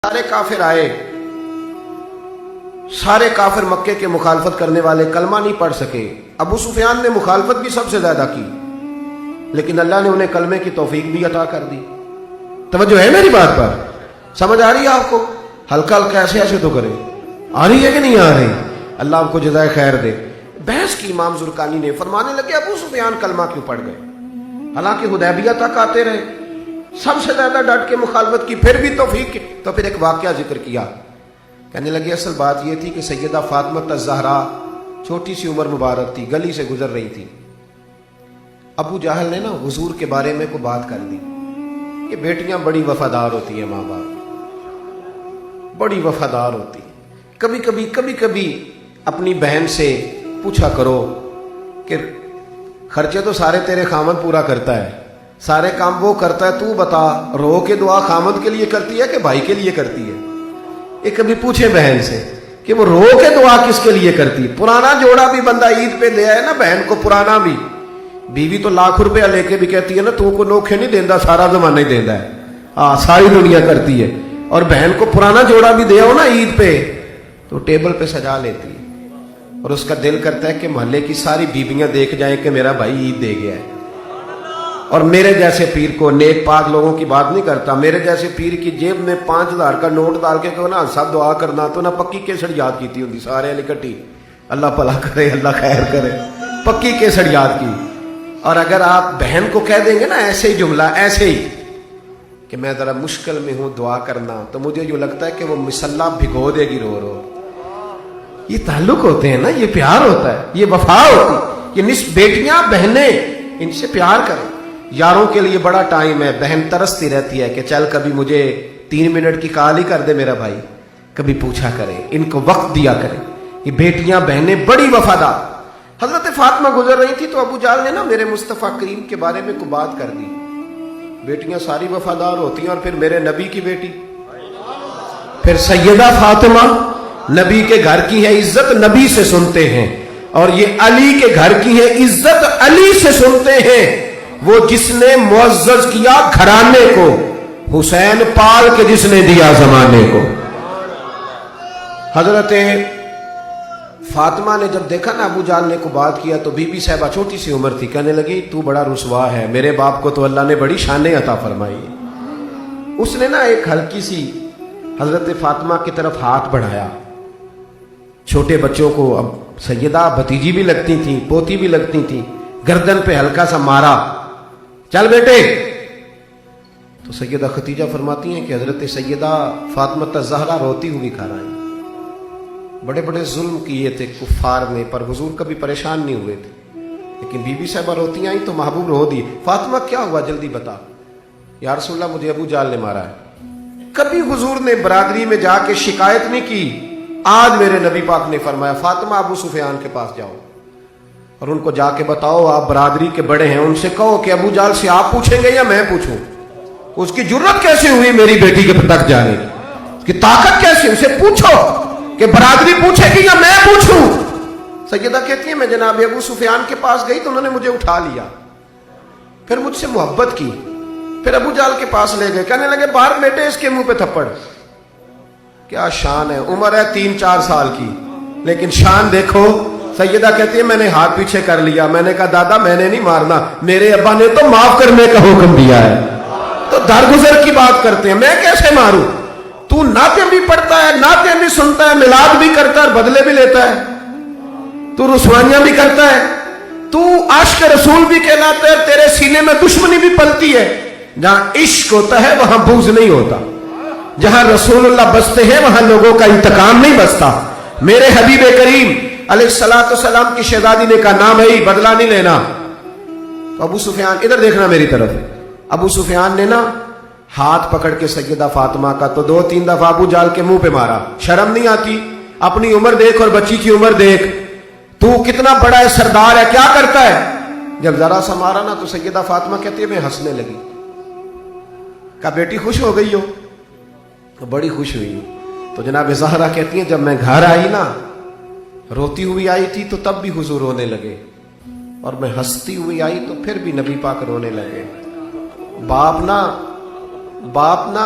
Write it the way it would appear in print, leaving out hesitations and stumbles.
سارے کافر آئے، سارے کافر مکے کے مخالفت کرنے والے کلمہ نہیں پڑھ سکے۔ ابو سفیان نے مخالفت بھی سب سے زیادہ کی، لیکن اللہ نے انہیں کلمے کی توفیق بھی عطا کر دی۔ توجہ ہے میری بات پر؟ سمجھ آ رہی ہے آپ کو؟ ہلکا ہلکا ایسے ایسے تو کریں، آ رہی ہے کہ نہیں آ رہی؟ اللہ آپ کو جزائے خیر دے۔ بحث کی امام زرقانی نے، فرمانے لگے ابو سفیان کلمہ کیوں پڑھ گئے، حالانکہ حدیبیہ تک آتے رہے، سب سے زیادہ ڈٹ کے مخالفت کی، پھر بھی توفیق کی۔ تو پھر ایک واقعہ ذکر کیا، کہنے لگے اصل بات یہ تھی کہ سیدہ فاطمہ الزہرا چھوٹی سی عمر مبارک تھی، گلی سے گزر رہی تھی۔ ابو جہل نے نا حضور کے بارے میں کوئی بات کر دی کہ بیٹیاں بڑی وفادار ہوتی ہیں، ماں باپ بڑی وفادار ہوتی ہیں، کبھی کبھی اپنی بہن سے پوچھا کرو کہ خرچے تو سارے تیرے خامد پورا کرتا ہے، سارے کام وہ کرتا ہے، تو بتا رو کے دعا خامد کے لیے کرتی ہے کہ بھائی کے لیے کرتی ہے؟ یہ کبھی پوچھے بہن سے کہ وہ رو کے دعا کس کے لیے کرتی ہے؟ پرانا جوڑا بھی بندہ عید پہ دے آئے نا بہن کو، پرانا بھی، بیوی تو لاکھ روپیہ لے کے بھی کہتی ہے نا تو کو نوکھے نہیں دیندہ، سارا زمانہ ہی دیندہ ہے، ساری دنیا کرتی ہے۔ اور بہن کو پرانا جوڑا بھی دے آؤ نا عید پہ تو ٹیبل پہ سجا لیتی ہے، اور اس کا دل کرتا ہے کہ محلے کی ساری بیویاں دیکھ جائیں کہ میرا بھائی عید دے گیا ہے۔ اور میرے جیسے پیر کو، نیک پاک لوگوں کی بات نہیں کرتا، میرے جیسے پیر کی جیب میں 5000 کا نوٹ ڈال کے کہو نا سب دعا کرنا، تو نہ پکی کیسڑ یاد کیتی ہوتی سارے اکٹھی، اللہ بھلا کرے، اللہ خیر کرے، پکی کیسڑ یاد کی۔ اور اگر آپ بہن کو کہہ دیں گے نا ایسے ہی جملہ، ایسے ہی کہ میں ذرا مشکل میں ہوں دعا کرنا، تو مجھے جو لگتا ہے کہ وہ مصلا بھگو دے گی رو رو۔ یہ تعلق ہوتے ہیں نا، یہ پیار ہوتا ہے، یہ وفا ہوتی ہے، یہ بیٹیاں بہنیں ان سے پیار کریں۔ یاروں کے لیے بڑا ٹائم ہے، بہن ترستی رہتی ہے کہ چل کبھی مجھے 3 منٹ کی کال ہی کر دے میرا بھائی، کبھی پوچھا کرے، ان کو وقت دیا کرے۔ یہ بیٹیاں بہنیں بڑی وفادار۔ حضرت فاطمہ گزر رہی تھی تو ابو جہل نے نا میرے مصطفیٰ کریم کے بارے میں کوئی بات کر دی، بیٹیاں ساری وفادار ہوتی ہیں، اور پھر میرے نبی کی بیٹی، پھر سیدہ فاطمہ نبی کے گھر کی ہے، عزت نبی سے سنتے ہیں، اور یہ علی کے گھر کی ہے، عزت علی سے سنتے ہیں، وہ جس نے معزز کیا گھرانے کو، حسین پال کے جس نے دیا زمانے کو۔ حضرت فاطمہ نے جب دیکھا نا ابو جہل نے کو بات کیا تو بی بی صاحبہ چھوٹی سی عمر تھی، کہنے لگی تو بڑا رسوا ہے، میرے باپ کو تو اللہ نے بڑی شانیں عطا فرمائی۔ اس نے نا ایک ہلکی سی حضرت فاطمہ کی طرف ہاتھ بڑھایا، چھوٹے بچوں کو، اب سیدہ بھتیجی بھی لگتی تھی، پوتی بھی لگتی تھی، گردن پہ ہلکا سا مارا، چل بیٹے۔ تو سیدہ ختیجہ فرماتی ہیں کہ حضرت سیدہ فاطمہ الزہرا روتی ہوئی گھر آئی، بڑے بڑے ظلم کیے تھے کفار نے، پر حضور کبھی پریشان نہیں ہوئے تھے، لیکن بی بی صاحبہ روتی آئی تو محبوب رو دی۔ فاطمہ کیا ہوا جلدی بتا؟ یا رسول اللہ مجھے ابو جہل نے مارا ہے۔ کبھی حضور نے برادری میں جا کے شکایت نہیں کی۔ آج میرے نبی پاک نے فرمایا فاطمہ ابو سفیان کے پاس جاؤ اور ان کو جا کے بتاؤ، آپ برادری کے بڑے ہیں، ان سے کہو کہ ابو جہل سے آپ پوچھیں گے یا میں پوچھوں؟ اس کی جرت کیسے ہوئی میری بیٹی کے تک جانے کی، اس کی طاقت کیسے؟ اسے پوچھو کہ برادری پوچھے گی یا میں پوچھوں؟ سیدہ کہتی ہے میں جناب ابو سفیان کے پاس گئی تو انہوں نے مجھے اٹھا لیا، پھر مجھ سے محبت کی، پھر ابو جہل کے پاس لے گئے، کہنے لگے باہر بیٹے اس کے منہ پہ تھپڑ۔ کیا شان ہے، عمر ہے 3-4 سال کی، لیکن شان دیکھو۔ سیدہ کہتی ہے میں نے ہاتھ پیچھے کر لیا، میں نے کہا دادا میں نے نہیں مارنا، میرے ابا نے تو معاف کرنے کا حکم دیا ہے، تو درگزر کی بات کرتے ہیں، میں کیسے ماروں؟ تو نعتیں بھی پڑھتا ہے، نعتیں بھی سنتا ہے، میلاد بھی کرتا ہے اور بدلے بھی لیتا ہے، تو رسوائیاں بھی کرتا ہے، تو عاشق رسول بھی کہلاتا ہے، تیرے سینے میں دشمنی بھی پلتی ہے۔ جہاں عشق ہوتا ہے وہاں بغض نہیں ہوتا، جہاں رسول اللہ بستے ہیں وہاں لوگوں کا انتقام نہیں بستا۔ میرے حبیب کریم علیہ السلام کی شہزادی نے کہا نام ہے بدلہ نہیں لینا، تو ابو سفیان ادھر دیکھنا میری طرف، ابو سفیان نے نا ہاتھ پکڑ کے سیدہ فاطمہ کا تو 2-3 دفعہ ابو جہل کے منہ پہ مارا۔ شرم نہیں آتی؟ اپنی عمر دیکھ اور بچی کی عمر دیکھ، تو کتنا بڑا ہے، سردار ہے، کیا کرتا ہے؟ جب ذرا سا مارا نا تو سیدہ فاطمہ کہتی ہے میں ہنسنے لگی۔ کہا بیٹی خوش ہو گئی ہو؟ بڑی خوش ہوئی ہوں۔ تو جناب زہرا کہتی ہیں جب میں گھر آئی نا، روتی ہوئی آئی تھی تو تب بھی حضور رونے لگے، اور میں ہنستی ہوئی آئی تو پھر بھی نبی پاک رونے لگے۔ باپ نا